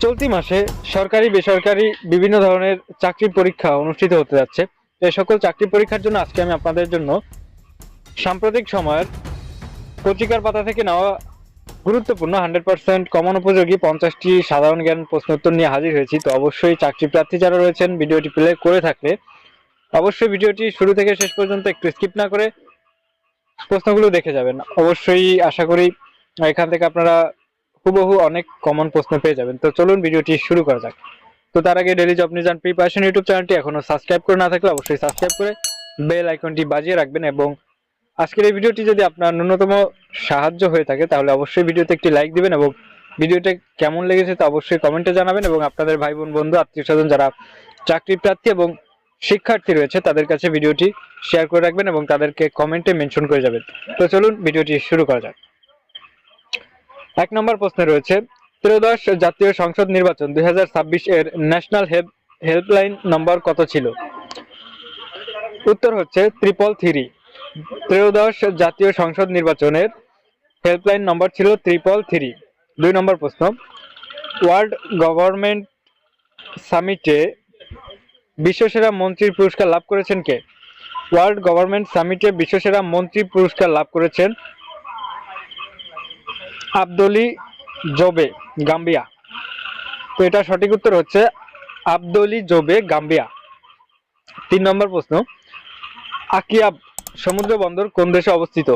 চলতি মাসে সরকারি বেসরকারি বিভিন্ন ধরনের চাকরির পরীক্ষা অনুষ্ঠিত হতে যাচ্ছে। এই সকল চাকরি পরীক্ষার জন্য আজকে আমি আপনাদের জন্য সাম্প্রতিক সময়ের পত্রিকার পাতা থেকে নেওয়া গুরুত্বপূর্ণ 100% কমন উপযোগী 50টি সাধারণ জ্ঞান প্রশ্নোত্তর নিয়ে হাজির হয়েছি। তো অবশ্যই চাকরি প্রার্থী যারা রয়েছেন ভিডিওটি প্লে করে থাকলে অবশ্যই ভিডিওটি শুরু থেকে শেষ পর্যন্ত একটু স্কিপ না করে প্রশ্নগুলো দেখে যাবেন। অবশ্যই আশা করি এখান থেকে আপনারা হুবহু অনেক কমন প্রশ্ন পেয়ে যাবেন। তো চলুন ভিডিওটি শুরু করা যাক। তো তার আগে daily job news and preparation YouTube চ্যানেলটি এখনো সাবস্ক্রাইব করে না থাকলে অবশ্যই সাবস্ক্রাইব করে বেল আইকনটি বাজিয়ে রাখবেন, এবং আজকের এই ভিডিওটি যদি আপনার ন্যূনতম সাহায্য হয়ে থাকে তাহলে অবশ্যই ভিডিওতে একটি লাইক দিবেন, এবং ভিডিওটা কেমন লেগেছে তা অবশ্যই কমেন্টে জানাবেন, এবং আপনাদের ভাই বোন বন্ধু আত্মীয় স্বজন যারা চাকরি প্রার্থী এবং শিক্ষার্থী রয়েছে তাদের কাছে ভিডিওটি শেয়ার করে রাখবেন এবং তাদেরকে কমেন্টে মেনশন করে যাবেন। তো চলুন ভিডিওটি শুরু করা যাক। 1 নম্বর প্রশ্নে রয়েছে, ত্রয়োদশ জাতীয় সংসদ নির্বাচন 2026 এর ন্যাশনাল হেল্পলাইন নম্বর কত ছিল? উত্তর হচ্ছে 333। ত্রয়োদশ জাতীয় সংসদ নির্বাচনের হেল্পলাইন নম্বর ছিল 333। 2 নম্বর প্রশ্ন, ওয়ার্ল্ড গভর্নমেন্ট সামিটে বিশ্বসেরা মন্ত্রীর পুরস্কার লাভ করেছেন কে? ওয়ার্ল্ড গভর্নমেন্ট সামিটে বিশ্বসেরা মন্ত্রী পুরস্কার লাভ করেছেন আবদলি জোবে, গাম্বিয়া। তো এটা সঠিক উত্তর হচ্ছে আবদলি জোবে, গাম্বিয়া। 3 নম্বর প্রশ্ন, আকিয়াব সমুদ্র বন্দর কোন দেশে অবস্থিত?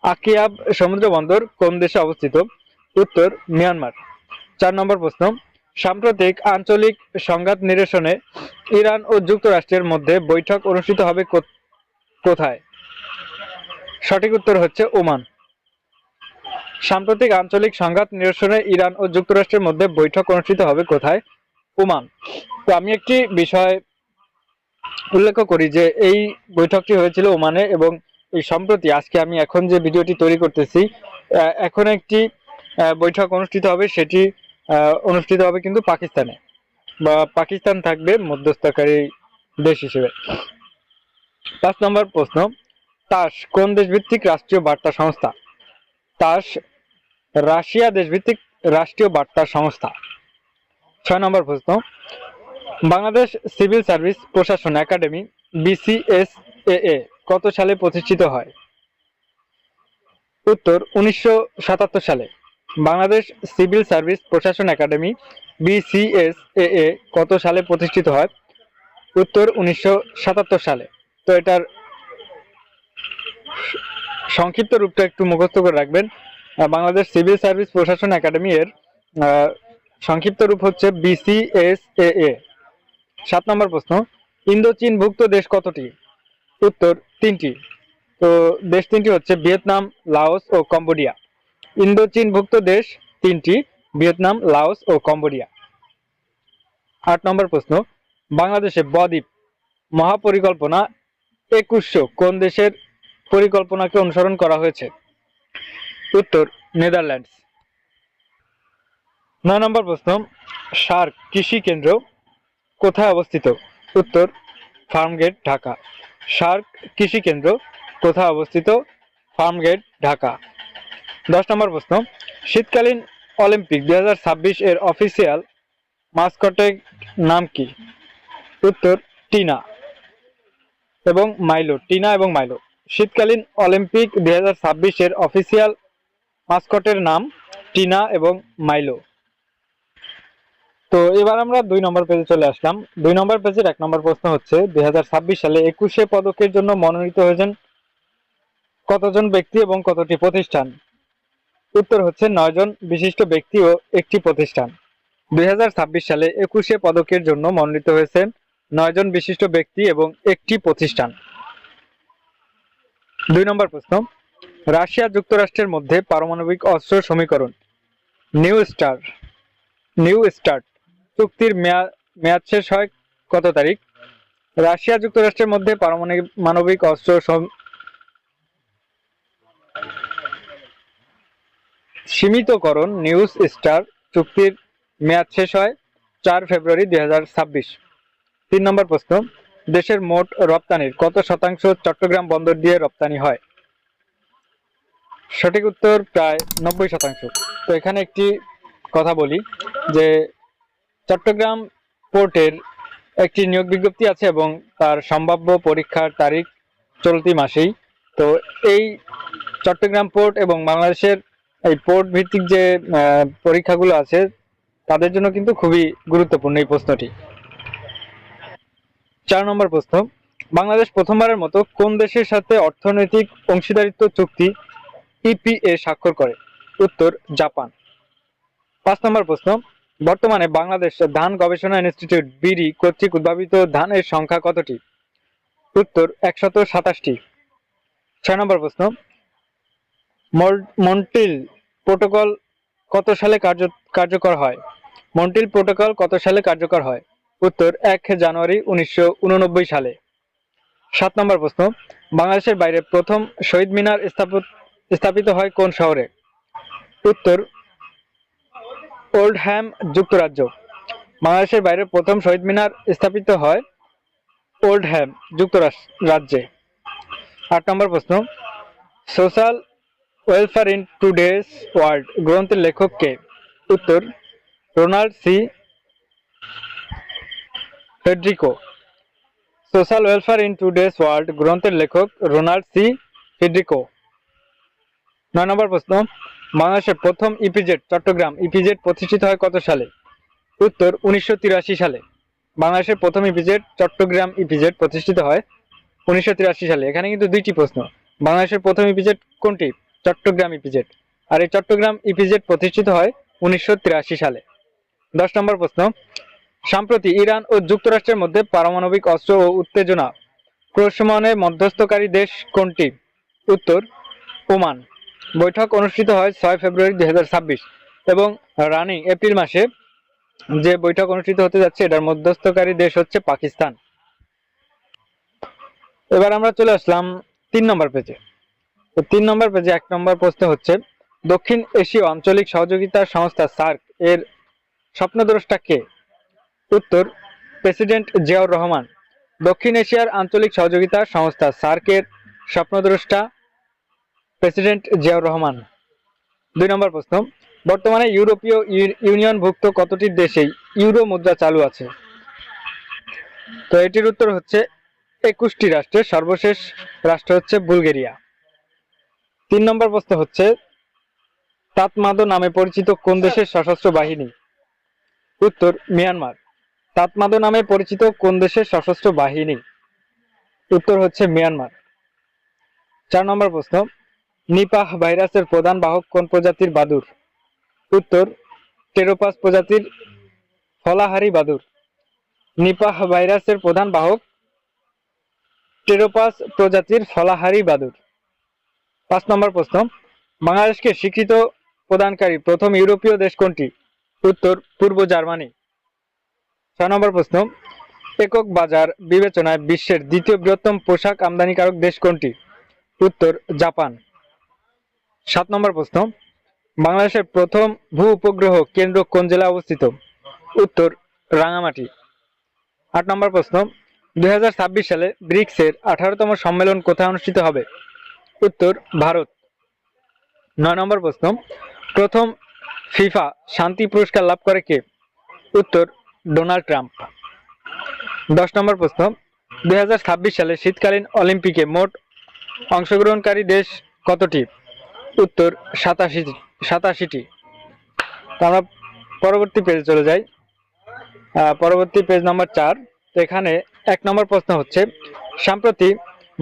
আকিয়াব সমুদ্র বন্দর কোন দেশে অবস্থিত? উত্তর মিয়ানমার। 4 নম্বর প্রশ্ন, সাম্প্রতিক আঞ্চলিক সংঘাত নিরসনে ইরান ও যুক্তরাষ্ট্রের মধ্যে বৈঠক অনুষ্ঠিত হবে কোথায়? সঠিক উত্তর হচ্ছে ওমান। সাম্প্রতিক আঞ্চলিক সংঘাত নিরসনে ইরান ও যুক্তরাষ্ট্রের মধ্যে বৈঠক অনুষ্ঠিত হবে কোথায়? ওমান। তো আমি একটি বিষয় উল্লেখ করি যে এই বৈঠকটি হয়েছিল ওমানে, এবং এই সম্প্রতি আজকে আমি এখন যে ভিডিওটি তৈরি করতেছি এখন একটি বৈঠক অনুষ্ঠিত হবে, সেটি অনুষ্ঠিত হবে কিন্তু পাকিস্তানে, বা পাকিস্তান থাকবে মধ্যস্থকারী দেশ হিসেবে। 5 নম্বর প্রশ্ন, তাস কোন দেশভিত্তিক রাষ্ট্রীয় বার্তা সংস্থা? তাস রাশিয়া দেশভিত্তিক রাষ্ট্রীয় বার্তা সংস্থা। 6 নম্বর প্রশ্ন, বাংলাদেশ সিভিল সার্ভিস প্রশাসন একাডেমি BCSAA কত সালে প্রতিষ্ঠিত হয়? উত্তর 1977 সালে। বাংলাদেশ সিভিল সার্ভিস প্রশাসন একাডেমি BCSAA কত সালে প্রতিষ্ঠিত হয়? উত্তর 1977 সালে। তো এটার সংক্ষিপ্ত রূপটা একটু মুখস্থ করে রাখবেন। বাংলাদেশ সিভিল সার্ভিস প্রশাসন একাডেমি এর সংক্ষিপ্ত রূপ হচ্ছে BCSAA। 7 নম্বর প্রশ্ন, ইন্দোচীন ভুক্ত দেশ কতটি? উত্তর 3টি। তো দেশ 3টি হচ্ছে ভিয়েতনাম, লাওস ও কম্বোডিয়া। ইন্দোচীন ভুক্ত দেশ 3টি, ভিয়েতনাম, লাওস ও কম্বোডিয়া। 8 নম্বর প্রশ্ন, বাংলাদেশে বদ্বীপ মহাপরিকল্পনা 2100 কোন দেশের পরিকল্পনাকে অনুসরণ করা হয়েছে? উত্তর নেদারল্যান্ডস। 9 নম্বর প্রশ্ন, সার্ক কৃষি কেন্দ্র কোথায় অবস্থিত? উত্তর ফার্মগেট, ঢাকা। সার্ক কৃষি কেন্দ্র কোথায় অবস্থিত? ফার্মগেট, ঢাকা। 10 নম্বর প্রশ্ন, শীতকালীন অলিম্পিক 2026 এর অফিসিয়াল মাস্কটের নাম কি? উত্তর টিনা এবং মাইলো, টিনা এবং মাইলো। শীতকালীন অলিম্পিক 2026 এর অফিসিয়াল মাস্কটের নাম টিনা এবং মাইলো। তো এবার আমরা 2 নম্বর পেজে চলে আসলাম। 2 নম্বর পেজের 1 নম্বর প্রশ্ন হচ্ছে, 2026 সালে 21শে পদকের জন্য মনোনীত হয়েছেন কতজন ব্যক্তি এবং কতটি প্রতিষ্ঠান? উত্তর হচ্ছে 9 জন বিশিষ্ট ব্যক্তি ও একটি প্রতিষ্ঠান। 2026 সালে 21শে পদকের জন্য মনোনীত হয়েছেন 9 জন বিশিষ্ট ব্যক্তি এবং একটি প্রতিষ্ঠান। 2 নম্বর প্রশ্ন, রাশিয়া যুক্তরাষ্ট্রের মধ্যে পারমাণবিক অস্ত্র সমীকরণ নিউ স্টার্ট চুক্তির মেয়াদ শেষ হয় কত তারিখ? রাশিয়া যুক্তরাষ্ট্রের মধ্যে পারমাণবিক অস্ত্র সীমিতকরণ নিউ স্টার চুক্তির মেয়াদ শেষ হয় 4 ফেব্রুয়ারি 2026। 3 নম্বর প্রশ্ন, দেশের মোট রপ্তানির কত শতাংশ চট্টগ্রাম বন্দর দিয়ে রপ্তানি হয়? সঠিক উত্তর প্রায় 90%। তো এখানে একটি কথা বলি, যে চট্টগ্রাম পোর্টের একটি নিয়োগ বিজ্ঞপ্তি আছে এবং তার সম্ভাব্য পরীক্ষার তারিখ চলতি মাসেই। তো এই চট্টগ্রাম পোর্ট এবং বাংলাদেশের এই পোর্ট ভিত্তিক যে পরীক্ষাগুলো আছে তাদের জন্য কিন্তু খুবই গুরুত্বপূর্ণ এই প্রশ্নটি। 4 নম্বর প্রশ্ন, বাংলাদেশ প্রথমবারের মতো কোন দেশের সাথে অর্থনৈতিক অংশীদারিত্ব চুক্তি ইপিএ স্বাক্ষর করে? উত্তর জাপান। 5 নম্বর প্রশ্ন, বর্তমানে বাংলাদেশ ধান গবেষণা ইনস্টিটিউট বিডি কর্তৃক উদ্ভাবিত ধানের সংখ্যা কতটি? উত্তর 127টি। 6 নম্বর প্রশ্ন, মন্ট্রিল প্রোটোকল কত সালে কার্যকর হয়? মন্ট্রিল প্রোটোকল কত সালে কার্যকর হয়? উত্তর 1 জানুয়ারি 1989 সালে। 7 নম্বর প্রশ্ন, বাংলাদেশের বাইরে প্রথম শহীদ মিনার স্থাপিত হয় কোন শহরে? উত্তর ওল্ডহ্যাম, যুক্তরাজ্য। বাংলাদেশের বাইরে প্রথম শহীদ মিনার স্থাপিত হয় ওল্ডহ্যাম, যুক্তরাজ্যে। 8 নম্বর প্রশ্ন, social welfare in today's world গ্রন্থের লেখক কে? উত্তর Ronald C Federico. Social welfare in today's world গ্রন্থের লেখক রোনাল্ড সি ফেডরিকো। 9 নম্বর প্রশ্ন, বাংলাদেশের প্রথম ইপিজেড চট্টগ্রাম ইপিজেড প্রতিষ্ঠিত হয় কত সালে? উত্তর 1983 সালে। বাংলাদেশের প্রথম ইপিজেড চট্টগ্রাম ইপিজেড প্রতিষ্ঠিত হয় 1983 সালে। এখানে কিন্তু দুইটি প্রশ্ন, বাংলাদেশের প্রথম ইপিজেড কোনটি? চট্টগ্রাম ইপিজেড। আর এই চট্টগ্রাম ইপিজেড প্রতিষ্ঠিত হয় 1983 সালে। 10 নম্বর প্রশ্ন, সম্প্রতি ইরান ও যুক্তরাষ্ট্রের মধ্যে পারমাণবিক অস্ত্র ও উত্তেজনা প্রশমনে মধ্যস্থকারী দেশ কোনটি? উত্তর ওমান। বৈঠক অনুষ্ঠিত হয় 6 ফেব্রুয়ারি 2026 এবং রানিং এপ্রিল মাসে যে বৈঠক অনুষ্ঠিত হতে যাচ্ছে এটার মধ্যস্থকারী দেশ হচ্ছে পাকিস্তান। এবার আমরা চলে আসলাম 3 নম্বর পেজে। তো 3 নম্বর পেজে 1 নম্বর প্রশ্ন হচ্ছে, দক্ষিণ এশীয় আঞ্চলিক সহযোগিতা সংস্থা সার্ক এর স্বপ্নদ্রষ্টা কে? উত্তর প্রেসিডেন্ট জিয়াউর রহমান। দক্ষিণ এশিয়ার আঞ্চলিক সহযোগিতা সংস্থা সার্কের স্বপ্নদ্রষ্টা প্রেসিডেন্ট জিয়াউর রহমান। 2 নম্বর প্রশ্ন, বর্তমানে ইউরোপীয় ইউনিয়নভুক্ত কতটি দেশেই ইউরো মুদ্রা চালু আছে? তো এটির উত্তর হচ্ছে 21টি রাষ্ট্রের, সর্বশেষ রাষ্ট্র হচ্ছে বুলগেরিয়া। 3 নম্বর প্রশ্ন হচ্ছে, তাতমাদো নামে পরিচিত কোন দেশের সশস্ত্র বাহিনী? উত্তর মিয়ানমার। তাতমাদো নামে পরিচিত কোন দেশের সশস্ত্র বাহিনী? উত্তর হচ্ছে মিয়ানমার। 4 নম্বর প্রশ্ন, নিপাহ ভাইরাসের প্রধান বাহক কোন প্রজাতির বাদুড়? উত্তর টেরোপাস প্রজাতির ফলাহারি বাদুড়। নিপাহ ভাইরাসের প্রধান বাহক টেরোপাস প্রজাতির ফলাহারি বাদুড়। 5 নম্বর প্রশ্ন, বাংলাদেশকে স্বীকৃত প্রদানকারী প্রথম ইউরোপীয় দেশ কোনটি? উত্তর পূর্ব জার্মানি। 6 নম্বর প্রশ্ন, একক বাজার বিবেচনায় বিশ্বের দ্বিতীয় বৃহত্তম পোশাক আমদানিকারক দেশ কোনটি? উত্তর জাপান। 7 নম্বর প্রশ্ন, বাংলাদেশের প্রথম ভূ উপগ্রহ কেন্দ্র কোন জেলায় অবস্থিত? উত্তর রাঙামাটি। 8 নম্বর প্রশ্ন, 2026 সালে ব্রিক্সের 18তম সম্মেলন কোথায় অনুষ্ঠিত হবে? উত্তর ভারত। 9 নম্বর প্রশ্ন, প্রথম ফিফা শান্তি পুরস্কার লাভ করে কে? উত্তর ডোনাল্ড ট্রাম্প। 10 নম্বর প্রশ্ন, 2026 সালে শীতকালীন অলিম্পিকে মোট অংশগ্রহণকারী দেশ কতটি? উত্তর 87টি। আমরা পরবর্তী পেজে চলে যাই। পরবর্তী পেজ নম্বর 4। এখানে 1 নম্বর প্রশ্ন হচ্ছে, সম্প্রতি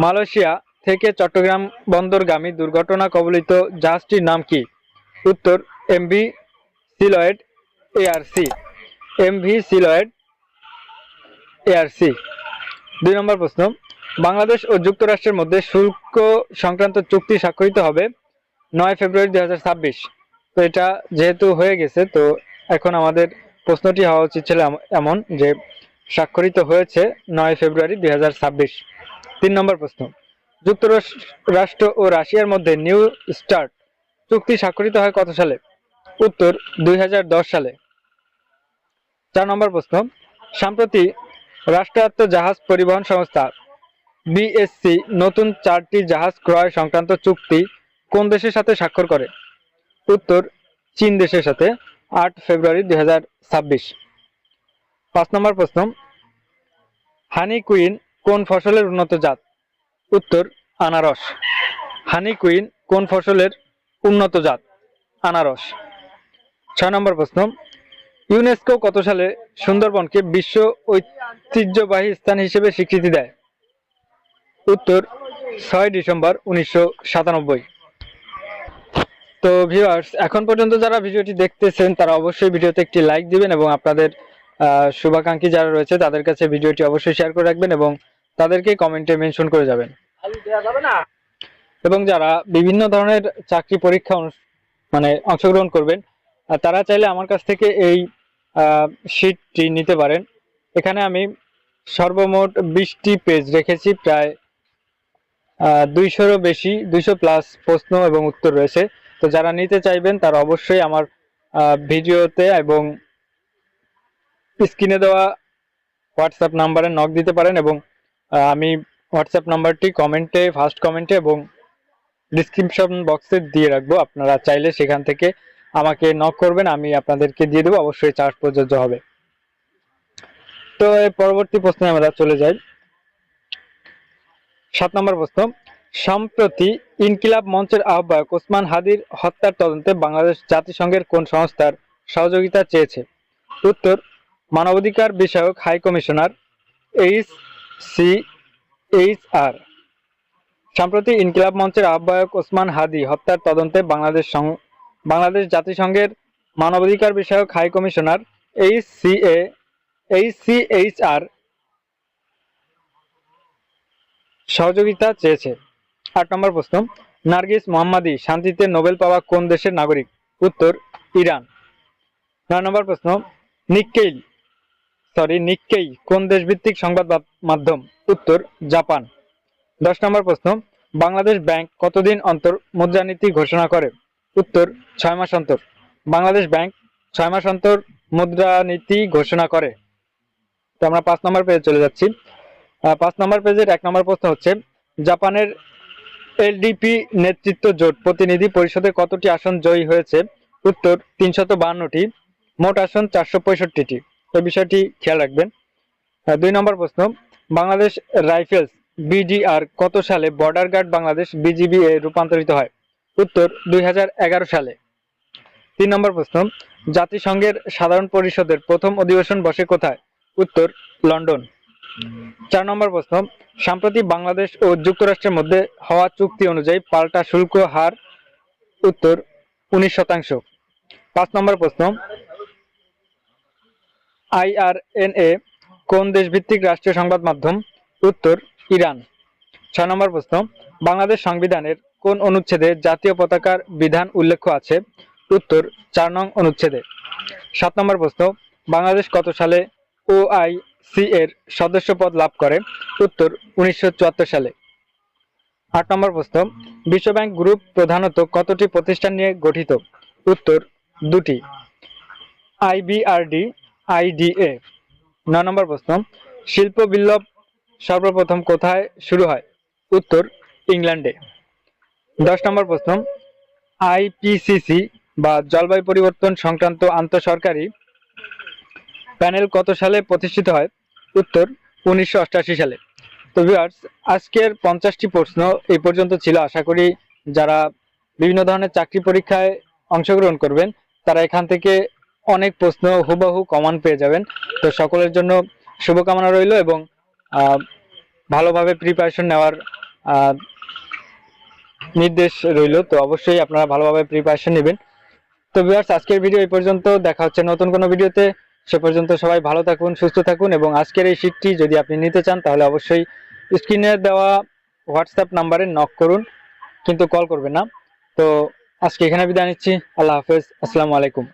মালয়েশিয়া থেকে চট্টগ্রাম বন্দরগামী দুর্ঘটনা কবলিত জাহাজটির নাম কি? উত্তর এমভি সিলয়েড এআরসি। এমভি সিলয়েড এআরসি। 2 নম্বর প্রশ্ন, বাংলাদেশ ও যুক্তরাষ্ট্রের মধ্যে শুল্ক সংক্রান্ত চুক্তি স্বাক্ষরিত হবে 9 ফেব্রুয়ারি 2026। তো এটা যেহেতু হয়ে গেছে, তো এখন আমাদের প্রশ্নটি হওয়া উচিত ছিল এমন যে স্বাক্ষরিত হয়েছে 9 ফেব্রুয়ারি 2026। 3 নম্বর প্রশ্ন, যুক্তরাষ্ট্র ও রাশিয়ার মধ্যে নিউ স্টার্ট চুক্তি স্বাক্ষরিত হয় কত সালে? উত্তর 2010 সালে। 4 নম্বর প্রশ্ন, সম্প্রতি রাষ্ট্রায়ত্ত জাহাজ পরিবহন সংস্থা বিএসসি নতুন 4টি জাহাজ ক্রয় সংক্রান্ত চুক্তি কোন দেশের সাথে স্বাক্ষর করে? উত্তর চীন দেশের সাথে। 8 ফেব্রুয়ারি 2026। 5 নম্বর প্রশ্ন, হানি কুইন কোন ফসলের উন্নত জাত? উত্তর আনারস। হানি কুইন কোন ফসলের উন্নত জাত? আনারস। 6 নম্বর প্রশ্ন, ইউনেস্কো কত সালে সুন্দরবনকে বিশ্ব ঐতিহ্যবাহী স্থান হিসেবে স্বীকৃতি দেয়? উত্তর 6 ডিসেম্বর 1997। তো ভিউয়ার্স, এখন পর্যন্ত যারা ভিডিওটি দেখতেছেন তারা অবশ্যই ভিডিওতে একটি লাইক দিবেন এবং আপনাদের শুভাকাঙ্ক্ষী যারা রয়েছে তাদের কাছে ভিডিওটি অবশ্যই শেয়ার করে রাখবেন এবং তাদেরকে কমেন্টে মেনশন করে যাবেন। এবং যারা বিভিন্ন ধরনের চাকরি পরীক্ষা অংশগ্রহণ করবেন তারা চাইলে আমার কাছ থেকে এই শীটটি নিতে পারেন। এখানে আমি সর্বমোট 20টি পেজ রেখেছি, প্রায় 200-রও বেশি, 200+ প্রশ্ন এবং উত্তর রয়েছে। তো যারা নিতে চাইবেন তারা অবশ্যই আমার ভিডিওতে এবং স্ক্রিনে দেওয়া হোয়াটসঅ্যাপ নাম্বারে নক দিতে পারেন এবং আমি হোয়াটসঅ্যাপ নাম্বারটি ফার্স্ট কমেন্টে এবং ডিসক্রিপশন বক্সে দিয়ে রাখবো। আপনারা চাইলে সেখান থেকে আমাকে নক করবেন, আমি আপনাদেরকে দিয়ে দেবো, অবশ্যই চার্জ প্রযোজ্য হবে। তো এর পরবর্তী প্রশ্নে আমরা চলে যাই। 7 নম্বর প্রশ্ন, সম্প্রতি ইনকিলাব মঞ্চের আহ্বায়ক ওসমান হাদির হত্যার তদন্তে বাংলাদেশ জাতিসংঘের কোন সংস্থার সহযোগিতা চেয়েছে? উত্তর মানবাধিকার বিষয়ক হাই কমিশনার HCHR। সম্প্রতি ইনকিলাব মঞ্চের আহ্বায়ক ওসমান হাদি হত্যার তদন্তে বাংলাদেশ জাতিসংঘের মানবাধিকার বিষয়ক হাই কমিশনার HCHR সহযোগিতা চেয়েছে। 8 নম্বর প্রশ্ন, নার্গিস মোহাম্মদী শান্তিতে নোবেল পাওয়া কোন দেশের নাগরিক? উত্তর ইরান। 9 নম্বর প্রশ্ন, নিক্কেই কোন দেশভিত্তিক সংবাদ মাধ্যম? উত্তর জাপান। 10 নম্বর প্রশ্ন, বাংলাদেশ ব্যাংক কতদিন অন্তর মুদ্রানীতি ঘোষণা করে? উত্তর 6 মাস অন্তর। বাংলাদেশ ব্যাংক 6 মাস অন্তর মুদ্রানীতি ঘোষণা করে। তো আমরা 5 নম্বর পেজে চলে যাচ্ছি। 5 নম্বর পেজের 1 নম্বর প্রশ্ন হচ্ছে, জাপানের এলডিপি নেতৃত্ব জোট প্রতিনিধি পরিষদে কতটি আসন জয়ী হয়েছে? উত্তর 352টি। মোট আসন 465টি। এই বিষয়টি খেয়াল রাখবেন। 2 নম্বর প্রশ্ন, বাংলাদেশ রাইফেলস বিডিআর কত সালে বর্ডার গার্ড বাংলাদেশ বিজিবি এ রূপান্তরিত হয়? উত্তর 2011 সালে। 3 নম্বর প্রশ্ন, জাতিসংঘের সাধারণ পরিষদের প্রথম অধিবেশন বসে কোথায়? উত্তর লন্ডন। 4 নম্বর প্রশ্ন, সম্প্রতি বাংলাদেশ ও যুক্তরাষ্ট্রের মধ্যে হওয়া চুক্তি অনুযায়ী পাল্টা শুল্ক হার? উত্তর 19%। 5 নম্বর প্রশ্ন, IRNA কোন দেশভিত্তিক রাষ্ট্রীয় সংবাদ মাধ্যম? উত্তর ইরান। 6 নম্বর প্রশ্ন, বাংলাদেশ সংবিধানের কোন অনুচ্ছেদে জাতীয় পতাকার বিধান উল্লেখ আছে? উত্তর 4 নং অনুচ্ছেদে। 7 নম্বর প্রশ্ন, বাংলাদেশ কত সালে OIC এর সদস্য পদ লাভ করে? উত্তর 1974 সালে। 8 নম্বর প্রশ্ন, বিশ্বব্যাংক গ্রুপ প্রধানত কতটি প্রতিষ্ঠান নিয়ে গঠিত? উত্তর 2টি, IBRD, IDA। 9 নম্বর প্রশ্ন, শিল্প বিপ্লব সর্বপ্রথম কোথায় শুরু হয়? উত্তর ইংল্যান্ডে। 10 নম্বর প্রশ্ন, IPCC বা জলবায়ু পরিবর্তন সংক্রান্ত আন্তঃসরকারি প্যানেল কত সালে প্রতিষ্ঠিত হয়? উত্তর 1988 সালে। তো ভিউয়ার্স, আজকের 50টি প্রশ্ন এই পর্যন্ত ছিল। আশা করি যারা বিভিন্ন ধরনের চাকরি পরীক্ষায় অংশগ্রহণ করবেন তারা এখান থেকে অনেক প্রশ্ন হুবহু কমন পেয়ে যাবেন। তো সকলের জন্য শুভকামনা রইল এবং ভালোভাবে প্রিপারেশন নেওয়ার নির্দেশ রইল। তো অবশ্যই আপনারা ভালোভাবে প্রিপারেশন নেবেন। তো ভিউয়ার্স, আজকের ভিডিও এই পর্যন্ত। দেখা হচ্ছে নতুন কোনো ভিডিওতে। সে পর্যন্ত সবাই ভালো থাকুন, সুস্থ থাকুন এবং আজকের এই শীটটি যদি আপনি নিতে চান তাহলে অবশ্যই স্ক্রিনে দেওয়া হোয়াটসঅ্যাপ নাম্বারে নক করুন, কিন্তু কল করবেন না। তো আজকে এখানে বিদায় নিচ্ছি। আল্লাহ হাফেজ। আসসালামু আলাইকুম।